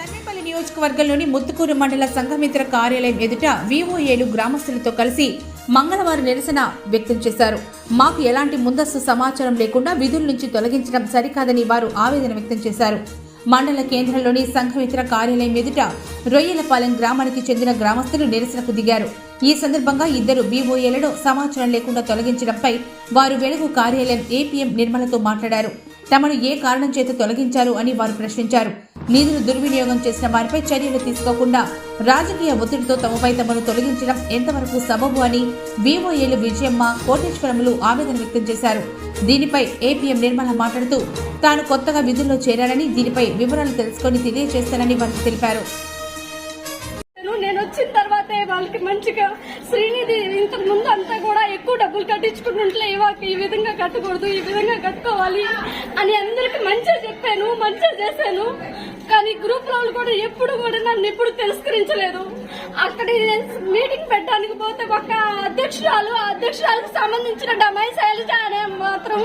సర్వేపల్లి నియోజకవర్గంలోని ముత్తుకూరు మండల సంఘమిత్ర కార్యాలయం ఎదుట వివోఏలు గ్రామస్తులతో కలిసి మంగళవారం నిరసన వ్యక్తం చేశారు. మాకు ఎలాంటి ముందస్తు సమాచారం లేకుండా విధుల నుంచి తొలగించడం సరికాదని వారు ఆవేదన వ్యక్తం చేశారు. మండల కేంద్రంలోని సంఘమిత్ర కార్యాలయం ఎదుట రొయ్యలపాలెం గ్రామానికి చెందిన గ్రామస్తులు నిరసనకు దిగారు. ఈ సందర్భంగా ఇద్దరు బీఓఏలను సమాచారం లేకుండా తొలగించడంపై వారు వెలుగు కార్యాలయం ఏపీఎం నిర్మలతో మాట్లాడారు. తమను ఏ కారణం చేత తొలగించారు అని వారు ప్రశ్నించారు. నిధులు దుర్వినియోగం చేసిన వారిపై చర్యలు తీసుకోకుండా రాజకీయ ఒత్తిడితో తమను తొలగించడం ఎంతవరకు సబబు అని బీఓఏలు విజయమ్మ, కోటేశ్వరములు ఆవేదన వ్యక్తం చేశారు. దీనిపై ఏపీఎం నిర్మల మాట్లాడుతూ తాను కొత్తగా విధుల్లో చేరానని, దీనిపై వివరాలు తెలుసుకుని తెలియజేస్తానని వారు తెలిపారు. నేను వచ్చిన తర్వాతే వాళ్ళకి మంచిగా శ్రీనిధి ఇంతకు ముందు అంతా కూడా ఎక్కువ డబ్బులు కట్టించుకుంటుంటే ఈ విధంగా కట్టకూడదు, ఈ విధంగా కట్టుకోవాలి అని అందరికి మంచిగా చెప్పాను, మంచిగా చేశాను. కానీ గ్రూప్ లో కూడా ఎప్పుడు కూడా నన్ను ఎప్పుడు తిరస్కరించలేదు. అక్కడ మీటింగ్ పెట్టడానికి పోతే ఒక అధ్యక్షురాలకు సంబంధించిన డమై శైలజ అనే మాత్రం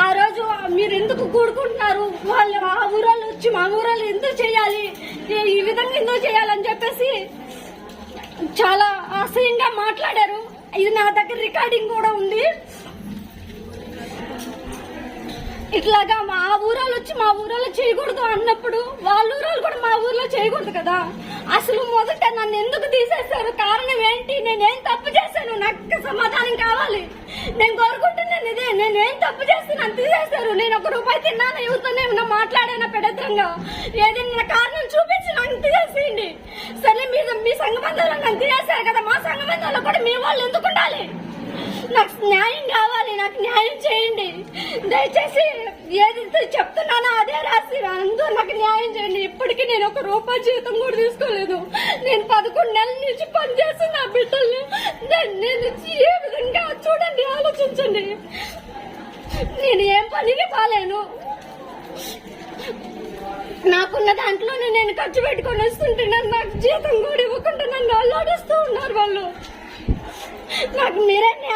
ఆ రోజు మీరు ఎందుకు కూడుకుంటున్నారు, వాళ్ళు ఆ ఊరాలు వచ్చి మా ఊరాలు ఎందుకు చేయాలి, ఈ విధంగా ఎందుకు చేయాలని చెప్పేసి చాలా అసహ్యంగా మాట్లాడారు. ఇది నా దగ్గర రికార్డింగ్ కూడా ఉంది. ఇట్లాగా మా ఊరాలు వచ్చి మా ఊరాలో చేయకూడదు అన్నప్పుడు వాళ్ళ ఊరాలు కూడా మా ఊర్లో చేయకూడదు కదా. అసలు మొదట నన్ను ఎందుకు తీసేశారు, కారణం ఏంటి, నేనేం తప్పు చేశాను, నాకు సమాధానం కావాలి. నేను కోరుకుంటున్నాను ఇదే, నేనేం తప్పు చేస్తే నన్ను తీసేశారు. నేను ₹1 తిన్నాను, ఎవరితోనే మాట్లాడాను పెడద్రంగా, ఏదైనా కారణం చూపించి నన్ను తీసేసేయండి. సరే మీ సంఘబంధాలు నన్ను తీసేశారు కదా, మా సంఘబంధాల్లో కూడా మీ వాళ్ళు ఎందుకు ఉండాలి? నాకు న్యాయం కావాలి, నాకు న్యాయం చేయండి దయచేసి. ఏది చెప్తున్నానో అదే రాసి అందరూ నాకు న్యాయం చేయండి. ఇప్పటికీ నేను ₹1 జీతం కూడా తీసుకోలేదు. నేను 11 నెలల నుంచి పనిచేసి నా బిడ్డల్ని నేను ఏ విధంగా చూడండి, ఆలోచించండి. నేను ఏం పనికి పాలేను. నాకున్న దాంట్లోనే నేను ఖర్చు పెట్టుకొని వస్తుంటే నాకు జీతం కూడా ఇవ్వకుండా నన్ను అల్లాడిస్తూ ఉన్నారు వాళ్ళు. నాకు మీరే